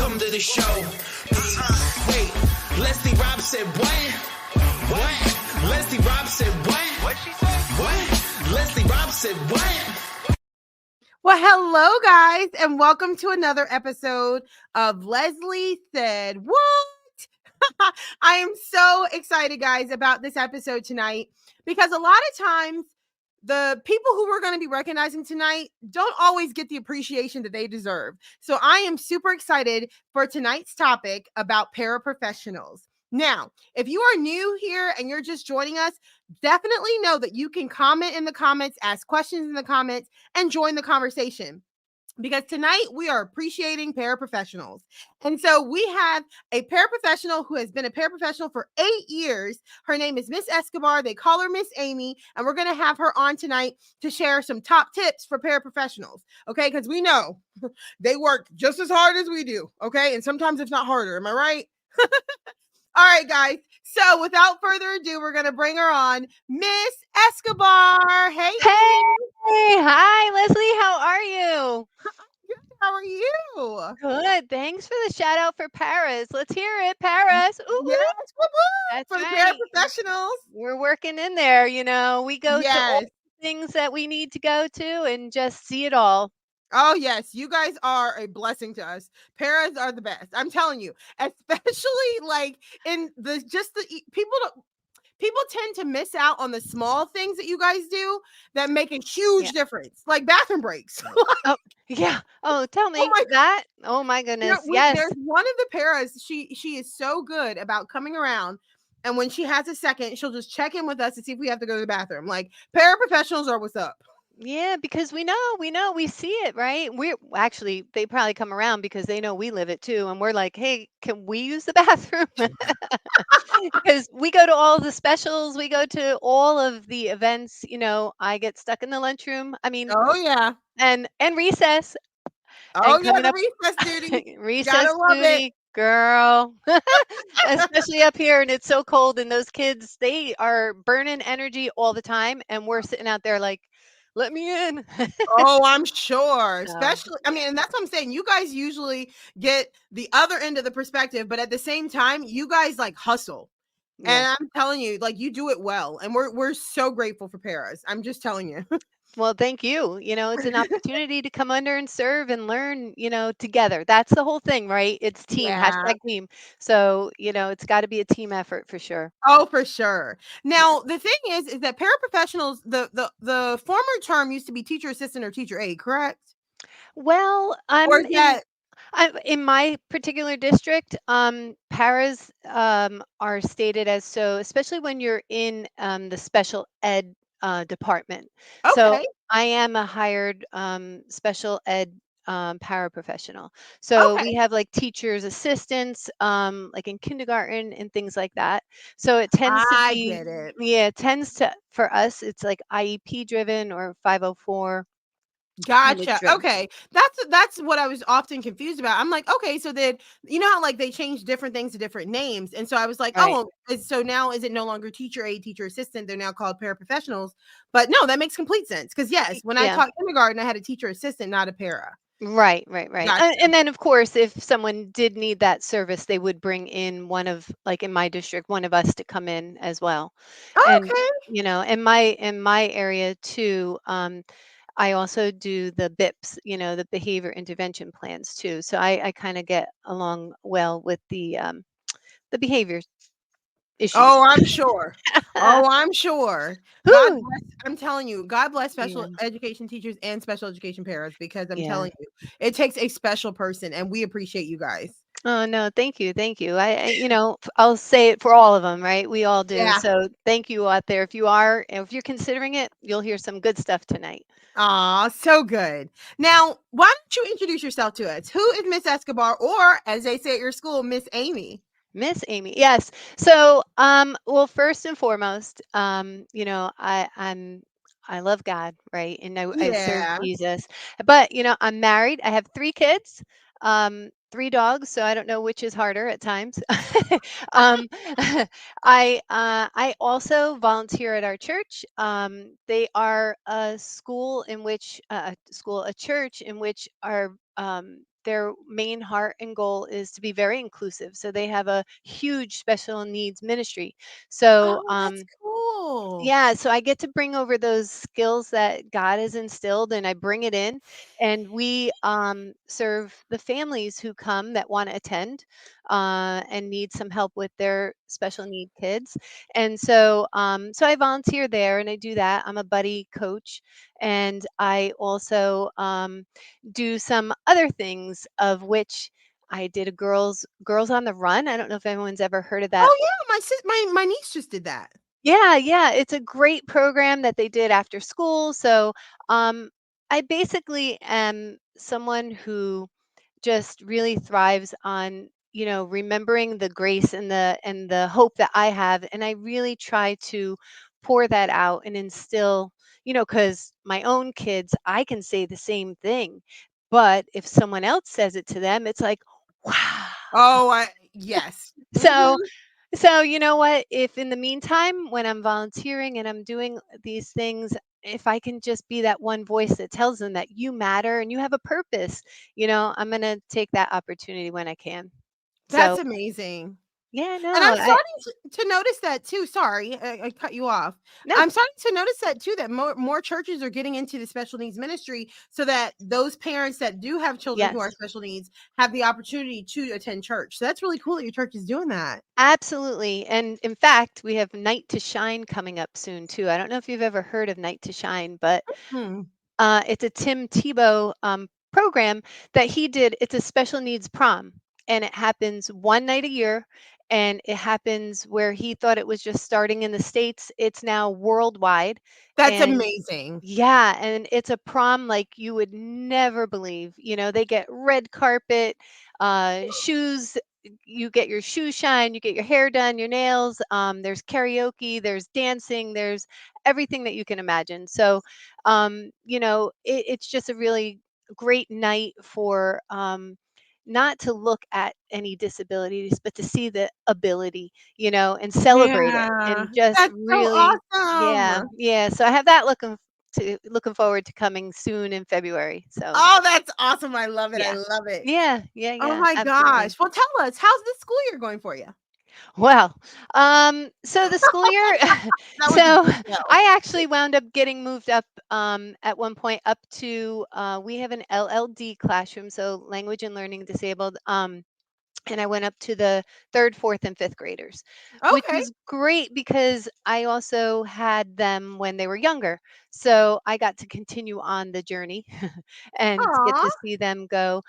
welcome to the show. Wait, Leslie Rob said what? What? Leslie Rob said what? What she said? What? Leslie Rob said what? Well, hello, guys, and welcome to another episode of Leslie Said What? I am so excited, guys, about this episode tonight because a lot of times the people who we're going to be recognizing tonight don't always get the appreciation that they deserve. So I am super excited for tonight's topic about paraprofessionals. Now, if you are new here and you're just joining us, definitely know that you can comment in the comments, ask questions in the comments, and join the conversation. Because tonight we are appreciating paraprofessionals. And so we have a paraprofessional who has been a paraprofessional for 8 years. Her name is Miss Escobar. They call her Miss Amy. And we're going to have her on tonight to share some top tips for paraprofessionals. Okay. Because we know they work just as hard as we do. Okay. And sometimes if not harder. Am I right? All right, guys. So without further ado, we're going to bring her on, Miss Escobar. Hey. Hey, hi, Leslie. How are you? How are you? Good. Thanks for the shout out for Paris. Let's hear it, Paris. Ooh, Yes, that's for the right. paraprofessionals. We're working in there. We go to all Yes. the things that we need to go to and just see it all. Oh, yes. You guys are a blessing to us. Paras are the best. I'm telling you, especially like in the people tend to miss out on the small things that you guys do that make a huge Yeah. difference, like bathroom breaks. Oh, yeah. Oh, tell me my that. Oh my goodness. Yes. There's one of the paras. She is so good about coming around, and when she has a second, she'll just check in with us to see if we have to go to the bathroom. Like paraprofessionals are what's up. Yeah, because we see it, right? We're actually, they probably come around because they know we live it too. And we're like, hey, can we use the bathroom? Because we go to all the specials, we go to all of the events. I get stuck in the lunchroom. I mean, Oh yeah. and recess, Oh and yeah. coming The up recess duty. recess Gotta love it. duty, girl. Especially up here, and it's so cold, and those kids, they are burning energy all the time, and we're sitting out there like, let me in. Oh, I'm sure. So, Especially, I yeah, mean, and that's what I'm saying. You guys usually get the other end of the perspective, but at the same time, you guys like hustle. yeah. And I'm telling you, like you do it well. And we're so grateful for Paris. I'm just telling you. Well, thank you. It's an opportunity to come under and serve and learn, together. That's the whole thing, right? It's team, Yeah. hashtag team. So, it's got to be a team effort for sure. Oh, for sure. Yeah. Now, the thing is that paraprofessionals, the former term used to be teacher assistant or teacher aide, correct? Well, Or is that I'm in my particular district, paras are stated as, so, especially when you're in the special ed department. So okay? I am a hired special ed paraprofessional. So Okay. we have like teachers assistants, like in kindergarten and things like that. So it tends to I be, get it. yeah, it tends to, for us, it's like IEP driven or 504 kind of Gotcha. driven. Okay. That's what I was often confused about. I'm like, okay, so then you know how like they change different things to different names. And so I was like, oh, Right. well, so now is it no longer teacher aide, teacher assistant? They're now called paraprofessionals. But no, that makes complete sense. Because yes, when I Yeah. taught kindergarten, I had a teacher assistant, not a para. Right, right, right. Gotcha. And then, of course, if someone did need that service, they would bring in one of, like in my district, one of us to come in as well. And Okay. in my area too, I also do the BIPs, the behavior intervention plans too. So I kind of get along well with the behavior issues. Oh, I'm sure. Oh, I'm sure. God Whew. bless. I'm telling you, God bless special Yeah, education teachers and special education parents because I'm yeah. telling you, it takes a special person, and we appreciate you guys. Oh, no, thank you. Thank you. I'll say it for all of them, right? We all do. Yeah. So thank you out there. If you're considering it, you'll hear some good stuff tonight. Aw, so good. Now, why don't you introduce yourself to us? Who is Miss Escobar, or as they say at your school, Miss Amy? Miss Amy. Yes. So, well, first and foremost, I love God, right? And I serve Yeah. Jesus. But, I'm married. I have 3 kids, 3 dogs, so I don't know which is harder at times. um, I also volunteer at our church. They are a school in which a church in which our their main heart and goal is to be very inclusive. So they have a huge special needs ministry. So Oh, that's cool. yeah, so I get to bring over those skills that God has instilled and I bring it in, and we serve the families who come that want to attend and need some help with their special need kids. And so I volunteer there and I do that. I'm a buddy coach, and I also do some other things, of which I did a girls on the run. I don't know if anyone's ever heard of that. Oh yeah, my niece just did that. Yeah, yeah, it's a great program that they did after school. So, I basically am someone who just really thrives on, remembering the grace and the hope that I have, and I really try to pour that out and instill, because my own kids, I can say the same thing, but if someone else says it to them, it's like, wow. Oh, I yes. Mhm. So so, you know what? If in the meantime, when I'm volunteering and I'm doing these things, if I can just be that one voice that tells them that you matter and you have a purpose, I'm going to take that opportunity when I can. That's So, amazing. yeah, And no, I'm starting to notice that too. Sorry, I cut you off. no, I'm starting to notice that too, that more churches are getting into the special needs ministry so that those parents that do have children who are yes, special needs have the opportunity to attend church. So that's really cool that your church is doing that. absolutely. And in fact, we have Night to Shine coming up soon too. I don't know if you've ever heard of Night to Shine, but Hmm. it's a Tim Tebow program that he did. It's a special needs prom, and it happens one night a year. And it happens where he thought it was just starting in the States. It's now worldwide. That's And amazing. yeah, and it's a prom like you would never believe. They get red carpet, shoes. You get your shoe shine, you get your hair done, your nails. There's karaoke, there's dancing, there's everything that you can imagine. So, it's just a really great night for not to look at any disabilities, but to see the ability, and celebrate it, Yeah, and just that's so really, yeah, awesome. yeah. So I have that looking forward to coming soon in February. So Oh, that's awesome. I love it. I yeah, love it. yeah, yeah, Oh yeah, my absolutely. gosh. Well, tell us, how's this school year going for you? Well, so the school year, That was a so big no. I actually wound up getting moved up at one point up to we have an LLD classroom, so language and learning disabled. And I went up to the third, fourth, and fifth graders, which Okay. was great because I also had them when they were younger. So I got to continue on the journey and get Aw. to see them go.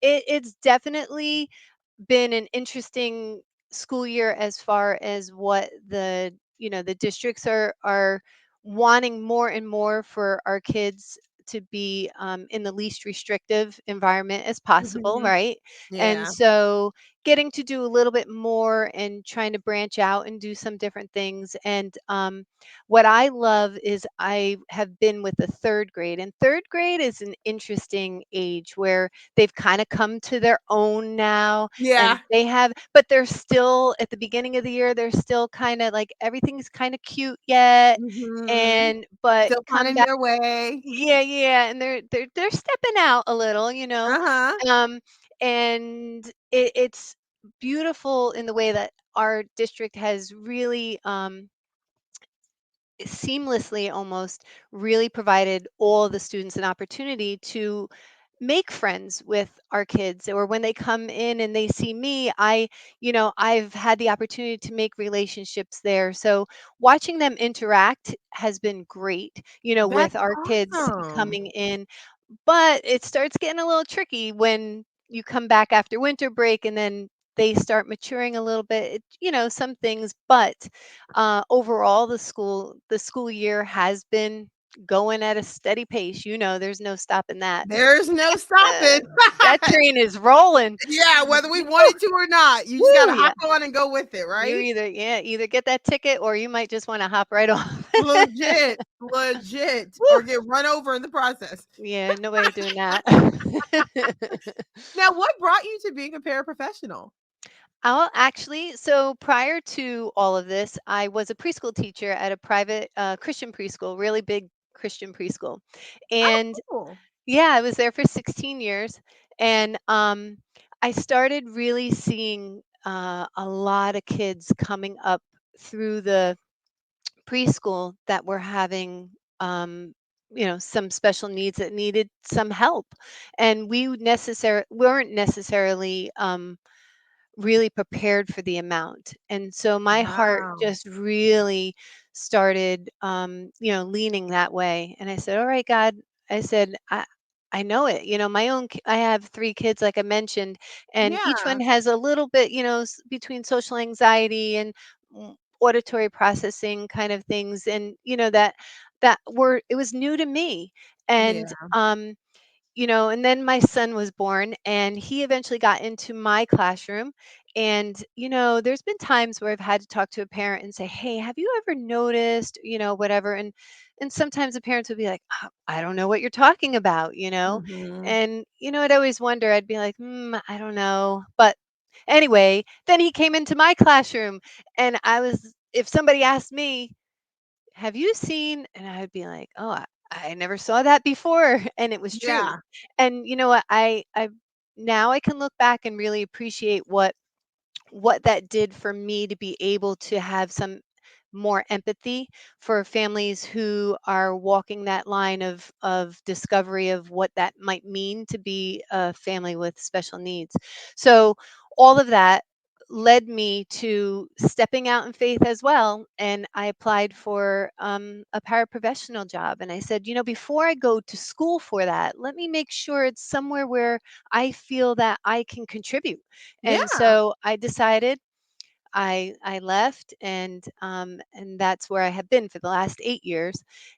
It's definitely been an interesting school year as far as what the districts are wanting more and more for our kids to be in the least restrictive environment as possible, Mhm. right? And Yeah. so getting to do a little bit more and trying to branch out and do some different things. And what I love is I have been with the third grade, and third grade is an interesting age where they've kind of come to their own now, and Yeah. but they're still at the beginning of the year, they're still kind of like everything's kind of cute yet. Mhm. And but Still come finding back, their way. yeah, yeah, and they're stepping out a little, Uh-huh. um, and it's beautiful in the way that our district has really seamlessly almost really provided all the students an opportunity to make friends with our kids, or when they come in and they see me, I've had the opportunity to make relationships there. So watching them interact has been great, with That's our kids awesome. coming in. But it starts getting a little tricky when you come back after winter break and then they start maturing a little bit, some things. But overall, the school year has been going at a steady pace. There's no stopping that. There's no Uh, stopping. that train is rolling. Yeah, whether we Woo, wanted to or not, you just woo, gotta yeah. hop on and go with it, You right? either get that ticket or you might just want to hop right off. Legit, legit, Woo. or get run over in the process. Yeah, no way of doing that. Now, what brought you to being a paraprofessional? Oh, actually, so prior to all of this, I was a preschool teacher at a private Christian preschool, really big Christian preschool. Oh, And cool. yeah, I was there for 16 years. And I started really seeing a lot of kids coming up through the preschool that were having some special needs that needed some help, and weren't necessarily really prepared for the amount. And so my heart Wow. just really started, leaning that way. And I said, all right, God, I said, I know it. I have 3 kids, like I mentioned, and each one Yeah. has a little bit, between social anxiety and auditory processing kind of things. And, it was new to me. And, Yeah. and then my son was born and he eventually got into my classroom. And, there's been times where I've had to talk to a parent and say, hey, have you ever noticed, whatever. And sometimes the parents would be like, I don't know what you're talking about, Hmm. and, I'd always wonder, I'd be like, I don't know. But anyway, then he came into my classroom and if somebody asked me, have you seen, and I'd be like, oh, I never saw that before. And it was true. Yeah. And you know what, I now I can look back and really appreciate what that did for me to be able to have some more empathy for families who are walking that line of discovery of what that might mean to be a family with special needs. So all of that led me to stepping out in faith as well, and I applied for a paraprofessional job. And I said, before I go to school for that, let me make sure it's somewhere where I feel that I can contribute. And Yeah. so I decided, I left, and that's where I have been for the last 8 years.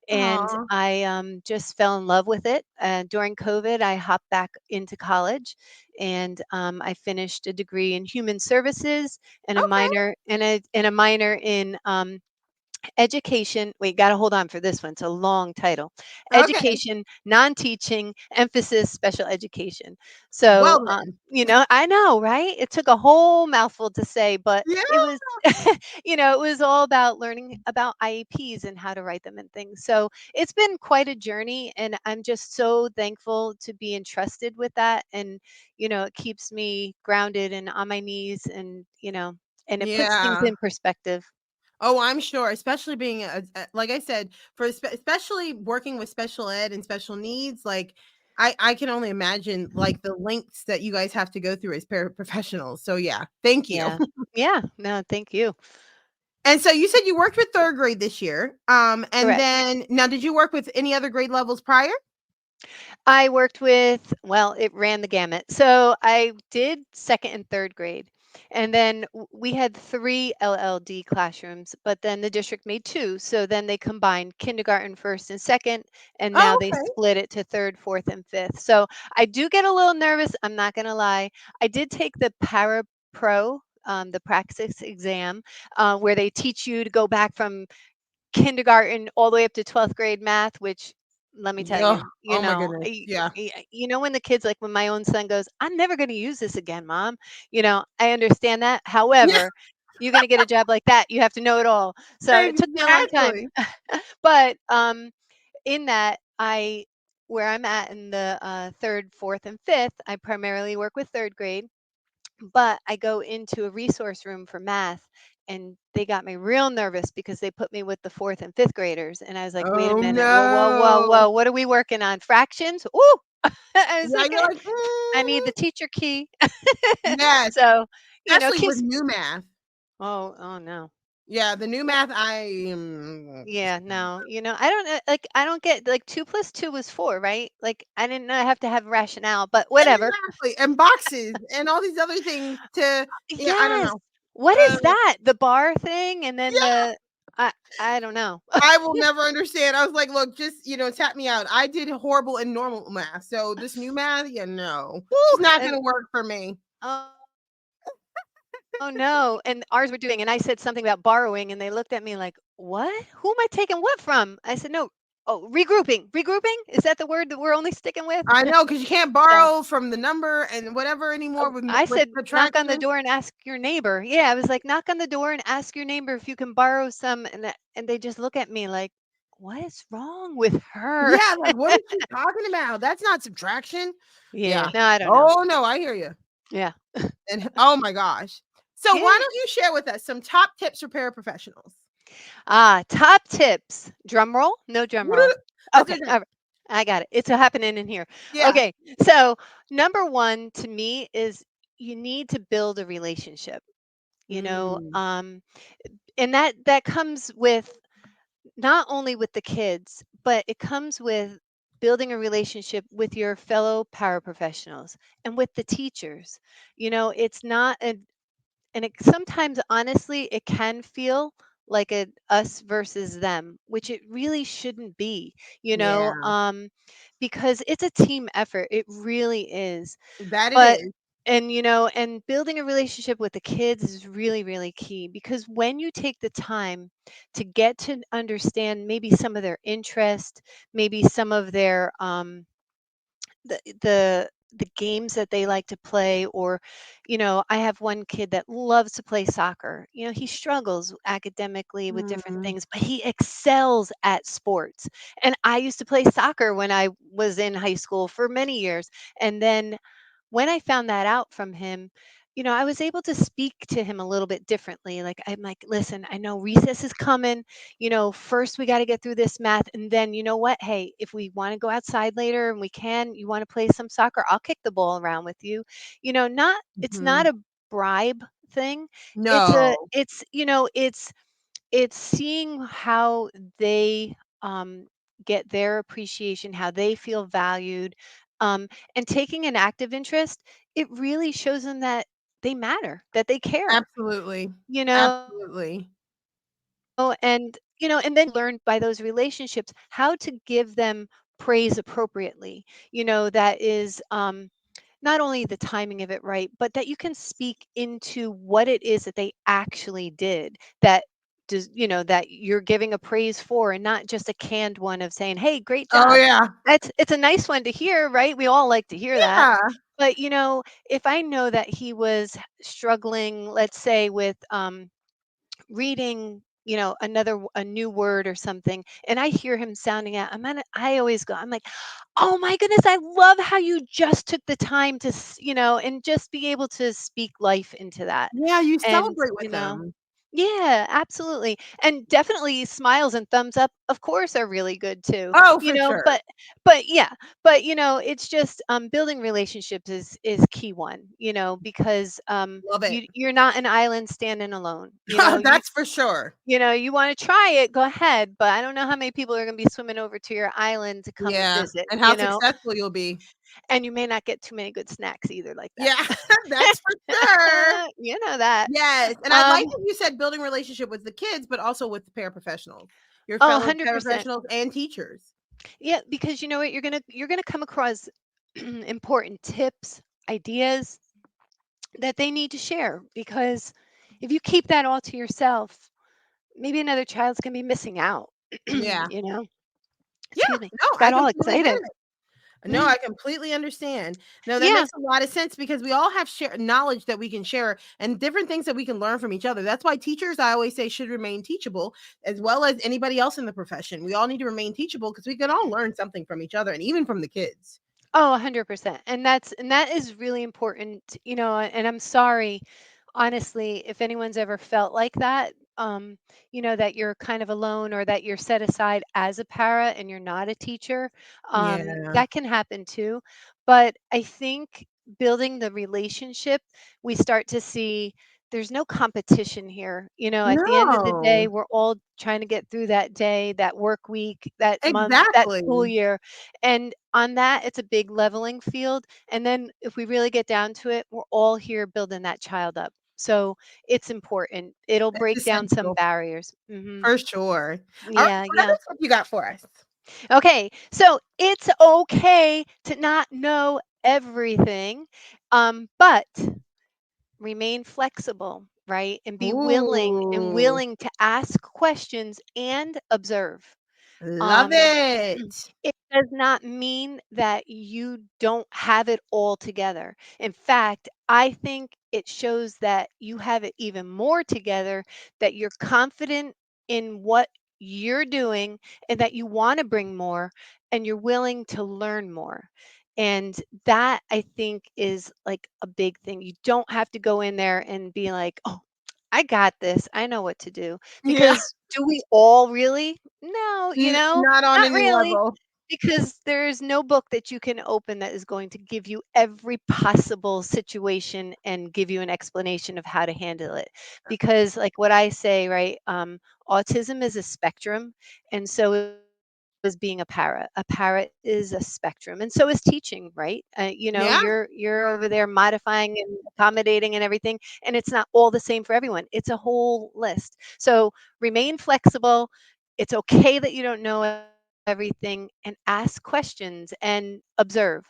And Oh, I just fell in love with it. During COVID, I hopped back into college, and I finished a degree in human services and a okay. minor in education. Wait, got to hold on for this one. It's a long title. Okay. Education, non-teaching, emphasis, special education. So, Well then. I know, right? It took a whole mouthful to say, but Yeah. it was, it was all about learning about IEPs and how to write them and things. So it's been quite a journey, and I'm just so thankful to be entrusted with that. And, it keeps me grounded and on my knees, and it puts things Yeah. in perspective. Oh, I'm sure, especially being like I said, especially working with special ed and special needs, like I can only imagine like the lengths that you guys have to go through as paraprofessionals. So yeah, thank you. Yeah. Yeah. No, thank you. And so you said you worked with third grade this year. And Correct. then now did you work with any other grade levels prior? I worked with, well, it ran the gamut. So I did second and third grade. And then we had 3 LLD classrooms, but then the district made 2. So then they combined kindergarten, first and second, and now Oh, they okay. split it to third, fourth, and fifth. So I do get a little nervous. I'm not going to lie. I did take the the praxis exam, where they teach you to go back from kindergarten all the way up to 12th grade math, which, let me tell Yeah. you, Oh my goodness. Yeah. when the kids, like when my own son goes, I'm never going to use this again, mom, I understand that. Yeah, However, you're going to get a job like that, you have to know it all. So it took me a long time. exactly. But in that, where I'm at in the third, fourth, and fifth, I primarily work with third grade, but I go into a resource room for math, and they got me real nervous because they put me with the fourth and fifth graders. And I was like, wait a Oh minute, whoa, whoa, whoa, no. whoa, what are we working on? Fractions? Ooh. I was Yeah, like, you're like, I need the teacher key. yes, So, especially with kids, new math. oh no. Yeah, the new math, Yeah, no, I don't like, I don't get, like, 2 plus 2 was 4, right? Like, I didn't know I have to have rationale, but whatever. exactly, and boxes and all these other things to yeah, I don't Yes. know. What Uh, is that? The bar thing, and then yeah, I I don't know. I will never understand. I was like, "Look, just, tap me out." I did horrible in normal math, so this new math, yeah, no. Just Woo, not and gonna work for me. oh oh, no, and ours were doing, and I said something about borrowing, and they looked at me like, "What? Who am I taking what from?" I said, "No, oh, regrouping. Regrouping? Is that the word that we're only sticking with?" I know because you can't So, borrow from the number and whatever anymore I with said, "Knock on the subtraction. door and ask your neighbor." Yeah, I was like, "Knock on the door and ask your neighbor if you can borrow some," and they just look at me like, what is wrong with her? Yeah, like, what is she talking about? That's not subtraction. Yeah, Yeah. no, I don't know. Oh, no, I hear you. Yeah. And oh my gosh. So why Yeah. don't you share with us some top tips for paraprofessionals? Top tips. Drum roll? No drum roll. Let's do Okay. that. All right. I got it. It's happening in here. Yeah. Okay. So, number one to me is you need to build a relationship, you know, Mm, and that comes with not only with the kids, but it comes with building a relationship with your fellow paraprofessionals and with the teachers. It's not and it sometimes honestly it can feel like a us versus them, which it really shouldn't be, yeah, because it's a team effort. It really is. that it But is. and building a relationship with the kids is really, really key, because when you take the time to get to understand maybe some of their interest, maybe some of their the games that they like to play, or I have one kid that loves to play soccer. He struggles academically with different Mm, things, but he excels at sports. And I used to play soccer when I was in high school for many years. And then when I found that out from him, I was able to speak to him a little bit differently. Like, I'm like, listen, I know recess is coming. First we got to get through this math. And then, you know what? Hey, if we want to go outside later and we can, you want to play some soccer, I'll kick the ball around with you. It's not mhm. a bribe thing. No. It's seeing how they get their appreciation, how they feel valued, and taking an active interest. It really shows them that they matter, that they care. Absolutely. You know, Absolutely. and then learn by those relationships how to give them praise appropriately. That is not only the timing of it right, but that you can speak into what it is that they actually did, that that you're giving a praise for, and not just a canned one of saying, "Hey, great Oh, job." yeah. It's a nice one to hear, right? We all like to hear that. Yeah. But if I know that he was struggling, let's say with reading, a new word or something, and I hear him sounding out, I always go, I'm like, oh my goodness, I love how you just took the time to and just be able to speak life into that. Yeah, you And celebrate with them. yeah, absolutely. And definitely smiles and thumbs up, of course, are really good too. Oh, for sure. But yeah, but it's just building relationships is key one, because Love it. you're not an island standing alone. That's for sure. You wanna try it, go ahead, but I don't know how many people are gonna be swimming over to your island to come Yeah, visit, and how successful you'll be. and you may not get too many good snacks either like that. Yeah, that's for sure. You know that. Yes, and I like Um, that you said building relationship with the kids, but also with the paraprofessionals, your oh, fellow 100%. paraprofessionals and teachers. Yeah, because you know what? You're gonna come across important tips, ideas that they need to share, because if you keep that all to yourself, maybe another child's gonna be missing out. Yeah. You know? Yeah, Excuse me. no, I Got all completely get excited. it. No, Mm. I completely understand. No, that Yeah. makes a lot of sense because we all have share knowledge that we can share and different things that we can learn from each other. That's why teachers, I always say, should remain teachable as well as anybody else in the profession. We all need to remain teachable because we can all learn something from each other and even from the kids. Oh, 100%. And that is really important, and I'm sorry, honestly, if anyone's ever felt like that, that you're kind of alone, or that you're set aside as a para and you're not a teacher. Yeah. That can happen too. But I think building the relationship, we start to see there's no competition here. At the end of the day, No, we're all trying to get through that day, that work week, that month, that exactly. school year. And on that, it's a big leveling field. And then if we really get down to it, we're all here building that child up. So it's important. It'll That's break down some essential barriers. for sure. All right, Yeah, what yeah. other tip you got for us? Okay, so it's okay to not know everything, but remain flexible, right? And be Ooh, willing to ask questions and observe. love Um, it. it does not mean that you don't have it all together. In fact, I think it shows that you have it even more together, that you're confident in what you're doing and that you want to bring more and you're willing to learn more. And that I think is like a big thing. You don't have to go in there and be like, oh, I got this. I know what to do. Yeah. Because do we all really? No, Not on not any really. level. Because there's no book that you can open that is going to give you every possible situation and give you an explanation of how to handle it. Because, like what I say, right? Autism is a spectrum, and so is being a parrot. A parrot is a spectrum, and so is teaching, right? You're Yeah. over there modifying and accommodating and everything, and it's not all the same for everyone. It's a whole list. So remain flexible. It's okay that you don't know everything, and ask questions and observe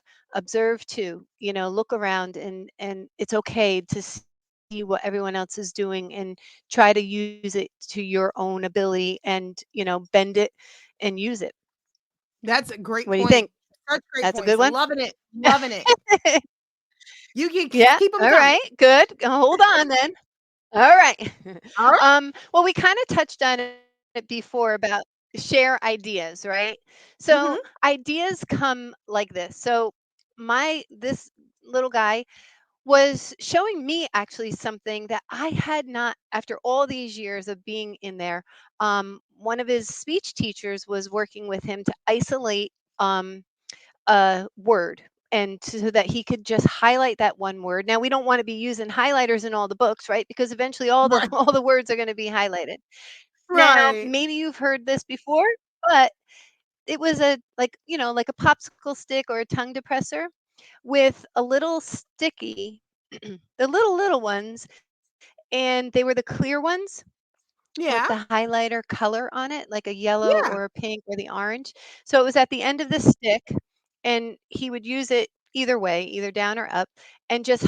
too, look around, and it's okay to see what everyone else is doing and try to use it to your own ability and bend it and use it. That's a What do great you think? point. Such That's great a good points. one. Loving it. Loving it. You can Yeah, keep them all coming. right, good. Hold on then. All right. All right. Well, we kind of touched on it before about share ideas, right? So Mhm. ideas come like this. So this little guy was showing me actually something that I had not, after all these years of being in there. One of his speech teachers was working with him to isolate a word, and so that he could just highlight that one word. Now we don't want to be using highlighters in all the books, right? Because eventually all the Right. all the words are going to be highlighted. Now, Right. maybe you've heard this before, but it was like a popsicle stick or a tongue depressor with a little sticky, the little ones, and they were the clear ones with the Yeah. highlighter color on it, like a yellow Yeah. or a pink or the orange. So it was at the end of the stick, and he would use it either way, either down or up, and just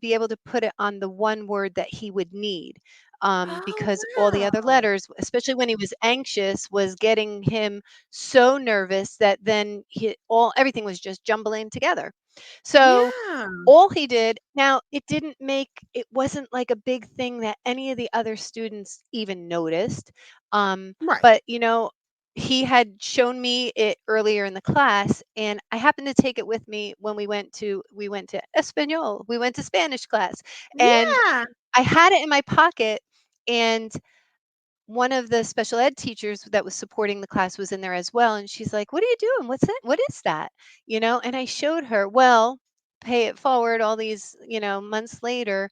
be able to put it on the one word that he would need. Oh, Because all the other wow. letters, especially when he was anxious, was getting him so nervous that then everything was just jumbling together. So Yeah. all he did, now it wasn't like a big thing that any of the other students even noticed. Right. But he had shown me it earlier in the class, and I happened to take it with me when we went to Espanol. We went to Spanish class, and Yeah. I had it in my pocket, and one of the special ed teachers that was supporting the class was in there as well, and she's like, "What are you doing? What's that? What is that?" And I showed her. Well, pay it forward all these, months later,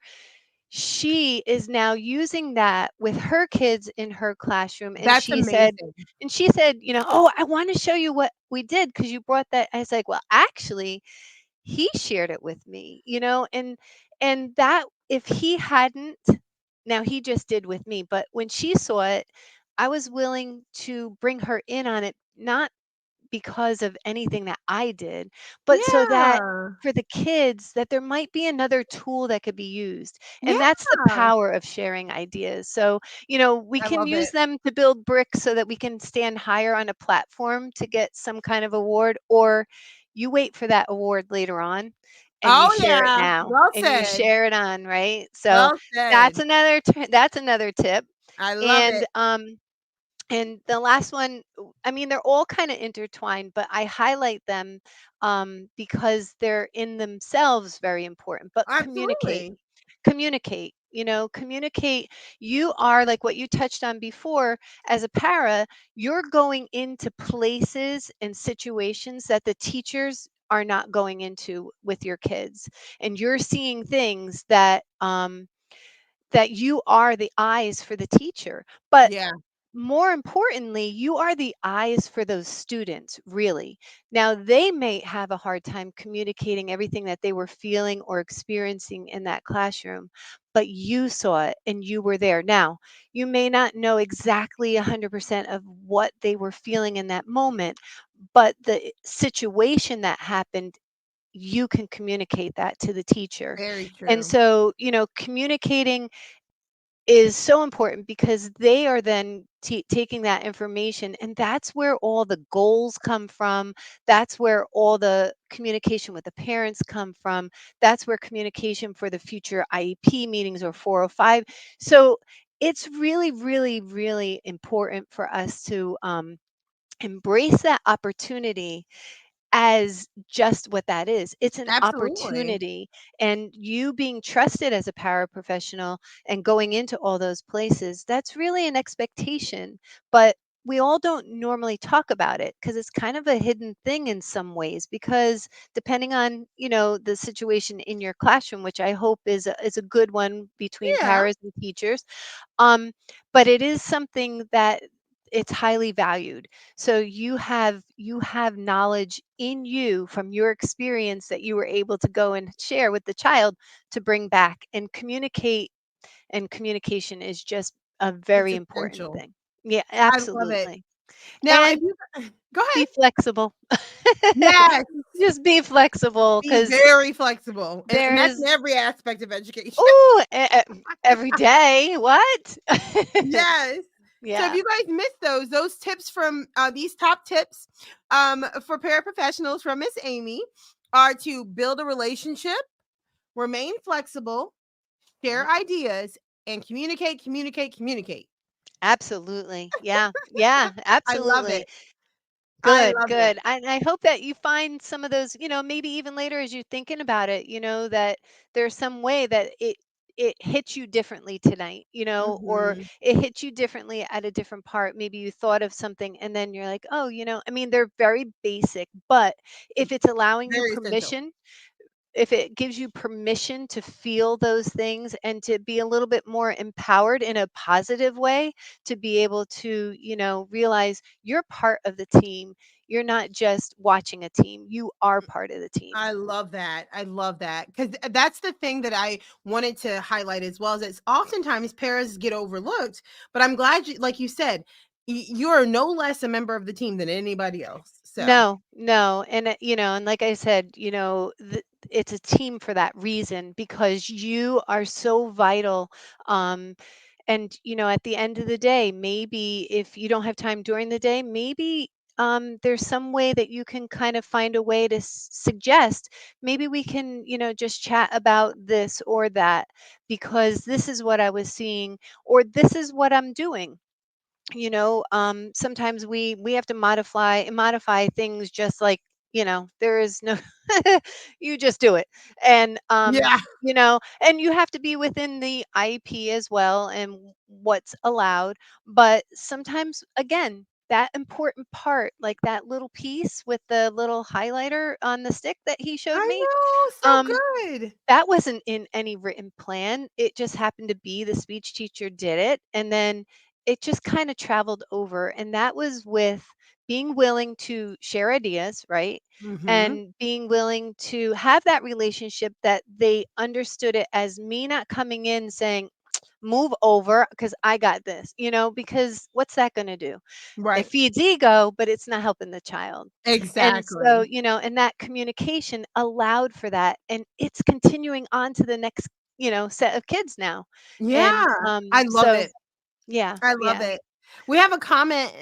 she is now using that with her kids in her classroom, and That's amazing. she said, "Oh, I want to show you what we did because you brought that." I was like, "Well, actually, he shared it with me, and that if he hadn't, now he just did with me, but when she saw it, I was willing to bring her in on it, not because of anything that I did, but so that Yeah. for the kids that there might be another tool that could be used. Yeah. And that's the power of sharing ideas. So, we I can love use it. them to build bricks so that we can stand higher on a platform to get some kind of award, or you wait for that award later on and you Oh, share it yeah. now Well and you said. share it on, right? So Well said. that's another tip. I love And it. the last one, I mean, they're all kind of intertwined, but I highlight them because they're in themselves very important. But communicate, Absolutely. communicate. You are like what you touched on before. As a para, you're going into places and situations that the teachers are not going into with your kids, and you're seeing things that you are the eyes for the teacher. But Yeah. more importantly, you are the eyes for those students, really. Now, they may have a hard time communicating everything that they were feeling or experiencing in that classroom, but you saw it and you were there. Now, you may not know exactly 100% of what they were feeling in that moment, but the situation that happened, you can communicate that to the teacher. Very And true. so, communicating is so important because they are then taking that information, and that's where all the goals come from. That's where all the communication with the parents come from. That's where communication for the future IEP meetings or 405. So it's really, really, really important for us to embrace that opportunity as just what that is. It's an Absolutely. opportunity. And you being trusted as a paraprofessional and going into all those places, that's really an expectation. But we all don't normally talk about it because it's kind of a hidden thing in some ways, because depending on, the situation in your classroom, which I hope is a good one between Yeah, paras and teachers, um, but it is something that it's highly valued. So you have knowledge in you from your experience that you were able to go and share with the child to bring back and communicate. And communication is just a it's very important essential. thing. Yeah, I love it. absolutely. Now, if And you go be ahead. flexible. Yes, Just be flexible be because very flexible, and there that's in is, every aspect of education. oh, every day. What? Yes. So if Yeah, you guys missed those tips from these top tips for paraprofessionals from Miss Amy are to build a relationship, remain flexible, share ideas, and communicate, communicate, communicate. absolutely. Yeah, yeah, I love absolutely. it. I Good, love it. good. I hope that you find some of those, maybe even later as you're thinking about it, that there's some way that it hits you differently tonight, or Mhm. it hits you differently at a different part. Maybe you thought of something and then you're like, oh, I mean, they're very basic, but if it's allowing you Very essential. permission, if it gives you permission to feel those things and to be a little bit more empowered in a positive way, to be able to, realize you're part of the team. You're not just watching a team, you are part of the team. I love that. I love that because that's the thing that I wanted to highlight as well. Is it's oftentimes paras get overlooked, but I'm glad, you, like you said, you are no less a member of the team than anybody else. So No, no. And, and like I said, it's a team for that reason, because you are so vital. Um, and, at the end of the day, maybe if you don't have time during the day, maybe there's some way that you can kind of find a way to suggest, maybe we can, just chat about this or that, because this is what I was seeing, or this is what I'm doing. Sometimes we have to modify things, just like, there is no you just do it. And yeah, and you have to be within the IP as well, and what's allowed. But sometimes, again, that important part, like that little piece with the little highlighter on the stick that he showed I me, know, so um good. that wasn't in any written plan. It just happened to be the speech teacher did it. And then it just kind of traveled over. And that was with being willing to share ideas, right? Hmm. And being willing to have that relationship, that they understood it as me not coming in saying, move over because I got this, because what's that going to do? It Right, feeds ego, but it's not helping the child. And so, exactly. and that communication allowed for that. And it's continuing on to the next, set of kids now. Yeah, And I love so it. yeah, I love yeah. it. We have a comment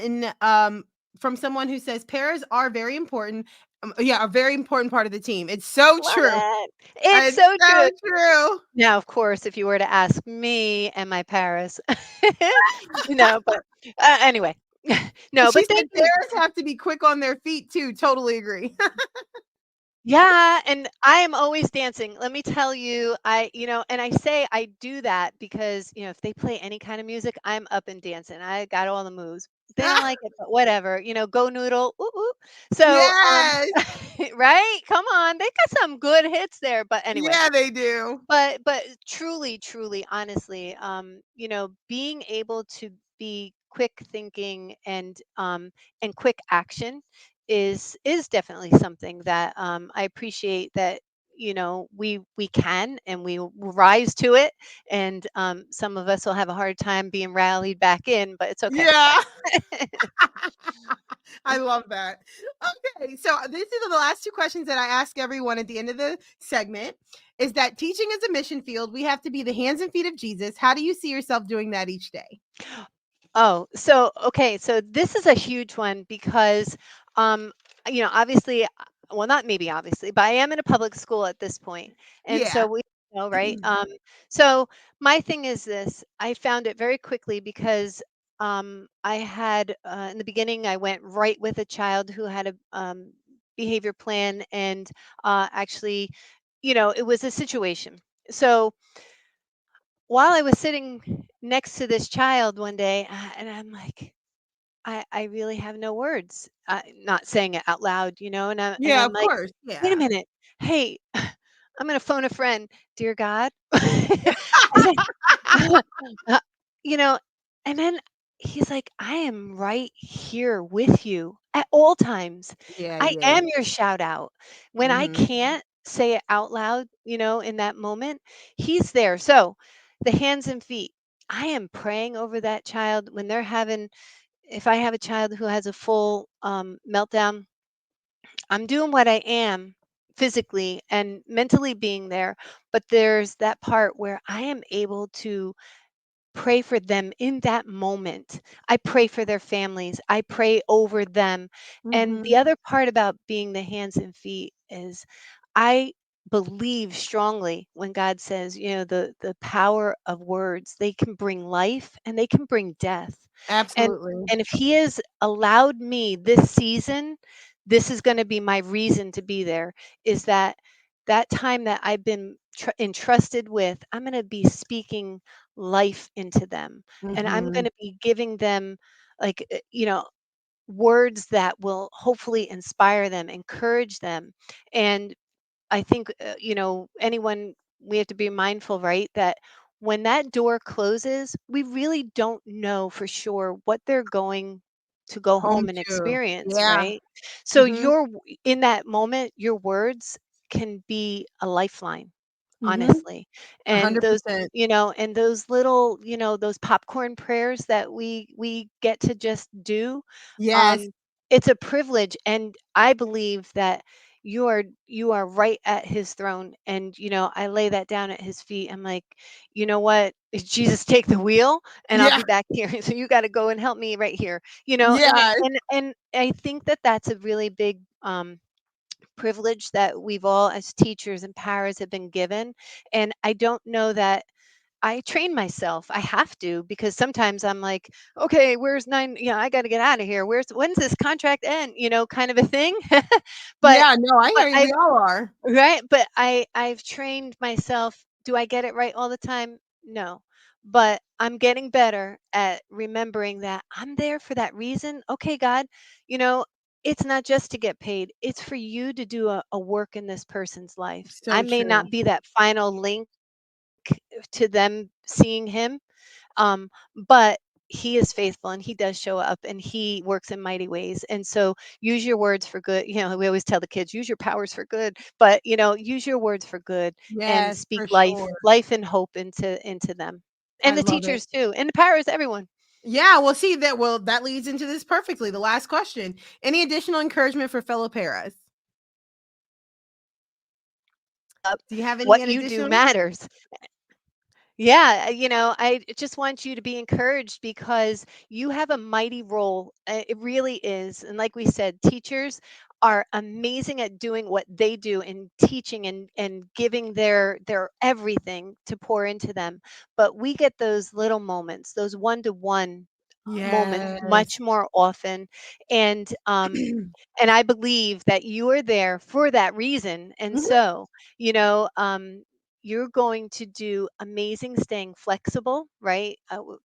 from someone who says pairs are very important. Yeah, a very important part of the team. It's so Love true. it. It's It's so so true. true. Now, of course, if you were to ask me and my Paris, but anyway, no, She but said thank you. pairs have to be quick on their feet too. Totally agree. Yeah, and I am always dancing. Let me tell you, and I say I do that because, if they play any kind of music, I'm up and dancing. I got all the moves. They don't like it, but whatever. Go noodle. Ooh, ooh. So, Yes. right? Come on. They got some good hits there, but anyway. Yeah, they do. But truly, truly, honestly, being able to be quick thinking and quick action is definitely something that I appreciate, that we can, and we will rise to it. And some of us will have a hard time being rallied back in, but it's okay. Yeah. I love that. Okay, so this is the last two questions that I ask everyone at the end of the segment. Is that teaching is a mission field? We have to be the hands and feet of Jesus. How do you see yourself doing that each day? Oh, so okay, so this is a huge one because, um, obviously, well, not maybe obviously, but I am in a public school at this point, and so Yeah. know, right? So my thing is this: I found it very quickly because I had in the beginning I went right with a child who had a behavior plan, and actually, it was a situation. So while I was sitting next to this child one day, and I'm like, I really have no words. Not saying it out loud, and Yeah, I'm of like, course. wait a Yeah. minute. Hey, I'm gonna phone a friend. Dear God. I said, uh, you know, and then he's like, I am right here with you at all times. Yeah, I yeah, am yeah. your shout out. When I Mhm. can't say it out loud, in that moment, he's there. So the hands and feet. I am praying over that child when they're having, if I have a child who has a full meltdown, I'm doing what I am physically and mentally being there. But there's that part where I am able to pray for them in that moment. I pray for their families. I pray over them. And the Mhm. other part about being the hands and feet is I believe strongly when God says, the power of words, they can bring life and they can bring death. And Absolutely. and if he has allowed me this season, this is going to be my reason to be there, is that time that I've been entrusted with, I'm going to be speaking life into them, and I'm going Mhm. to be giving them, like, words that will hopefully inspire them, encourage them. And I think, anyone, we have to be mindful, right? That when that door closes, we really don't know for sure what they're going to go Home home and too. experience, Yeah. right? So Mhm. in that moment, your words can be a lifeline, Mhm. honestly. And those, 100%. and those little, those popcorn prayers that we get to just do, Yes. um, it's a privilege. And I believe that you are right at his throne, and I lay that down at his feet. I'm like, you know what, Jesus, take the wheel, and I'll Yeah. be back here. So you got to go and help me right here, and Yeah. and I think that that's a really big privilege that we've all, as teachers and paras, have been given. And I don't know that I train myself. I have to, because sometimes I'm like, okay, where's nine? I got to get out of here. When's this contract end? Kind of a thing. but Yeah, no, I but hear you. I We all are. Right, but I've trained myself. Do I get it right all the time? No. But I'm getting better at remembering that I'm there for that reason. Okay, God, you know, it's not just to get paid. It's for you to do a work in this person's life. I So may true. not be that final link to them seeing him, um, but he is faithful and he does show up and he works in mighty ways. And so use your words for good. We always tell the kids, use your powers for good, but use your words for good and Yes, speak for life, sure. life and hope into them. I And the love it. teachers too. And the paras, everyone. Yeah, well, see that that leads into this perfectly. The last question. Any additional encouragement for fellow paras? Do you have any What you do additional? matters. Yeah, I just want you to be encouraged because you have a mighty role. It really is. And like we said, teachers are amazing at doing what they do and teaching and giving their everything to pour into them. But we get those little moments, those one-to-one moments Yes. much more often. And I believe that you are there for that reason. And Mhm. so, you're going to do amazing staying flexible, right?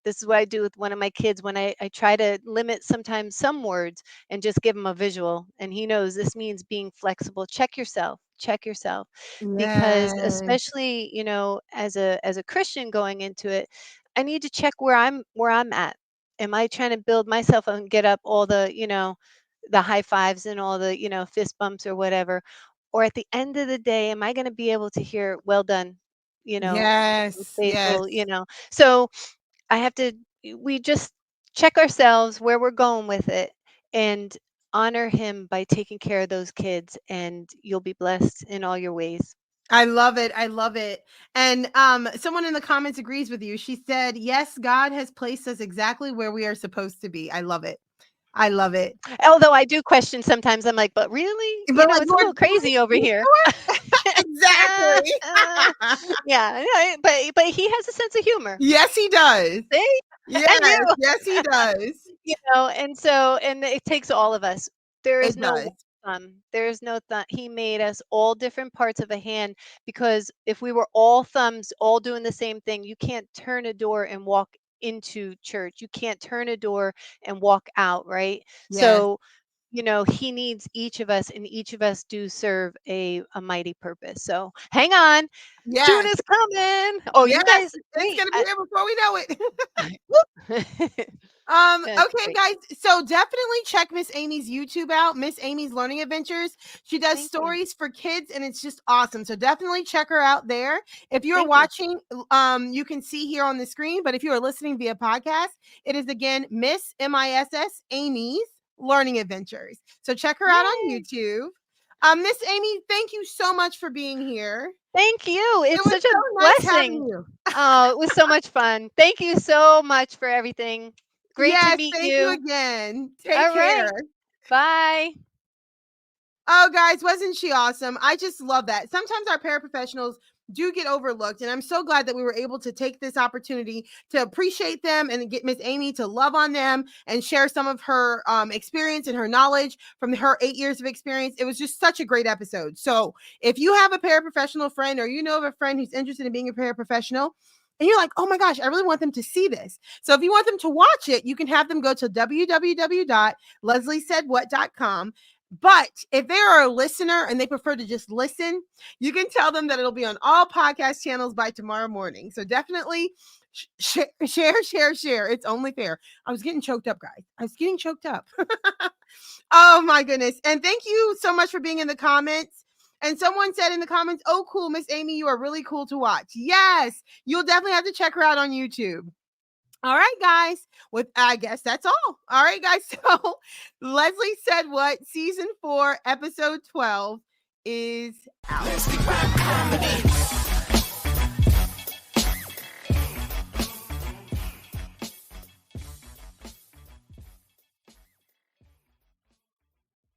This is what I do with one of my kids when I try to limit sometimes some words and just give him a visual. And he knows this means being flexible. Check yourself. Because Yes. especially, as a Christian going into it, I need to check where I'm at. Am I trying to build myself and get up all the high fives and all the fist bumps or whatever, or at the end of the day, am I going to be able to hear, well done, Yes. Yes. faithful, so I have to we just check ourselves where we're going with it, and honor him by taking care of those kids, and you'll be blessed in all your ways. I love it. I love it. And someone in the comments agrees with you. She said, "Yes, God has placed us exactly where we are supposed to be." I love it. I love it. Although I do question sometimes, I'm like, but really, But like, it's a Lord, little really? crazy over You here. sure? Exactly. Yeah, but he has a sense of humor. Yes, he does. See? And Yes, you. yes, he does. And it takes all of us. There is It no does. one thumb. There is no thumb. He made us all different parts of a hand, because if we were all thumbs, all doing the same thing, you can't turn a door and walk into church. You can't turn a door and walk out, right? Yes. So, he needs each of us, and each of us do serve a mighty purpose. So hang on. June Yes. is coming. Oh, you Yes. guys, It's wait. gonna be here before we know it. Whoop. That's Okay, great. guys. So definitely check Miss Amy's YouTube out, Miss Amy's Learning Adventures. She does Thank you. stories for kids and it's just awesome. So definitely check her out there. If you're Thank you. watching, you can see here on the screen, but if you are listening via podcast, it is again Miss MISS Amy's Learning Adventures. So check her out on Yay. YouTube. Miss Amy, thank you so much for being here. Thank you. It It's was such a so nice having blessing. you. Oh, it was so much fun. Thank you so much for everything. Great to Yes, meet thank you you. again. Take All care. right. Bye. Oh, guys, wasn't she awesome? I just love that. Sometimes our paraprofessionals do get overlooked, and I'm so glad that we were able to take this opportunity to appreciate them and get Miss Amy to love on them and share some of her experience and her knowledge from her 8 years of experience. It was just such a great episode. So if you have a paraprofessional friend or you know of a friend who's interested in being a paraprofessional, and you're like, oh my gosh, I really want them to see this. So if you want them to watch it, you can have them go to www.lesliesaidwhat.com. But if they are a listener and they prefer to just listen, you can tell them that it'll be on all podcast channels by tomorrow morning. So definitely share. It's only fair. I was getting choked up, guys. I was getting choked up. Oh my goodness. And thank you so much for being in the comments. And someone said in the comments, oh, cool, Miss Amy, you are really cool to watch. Yes, you'll definitely have to check her out on YouTube. All right, guys. I guess that's all. All right, guys. So Leslie Said What, season 4, episode 12 is out.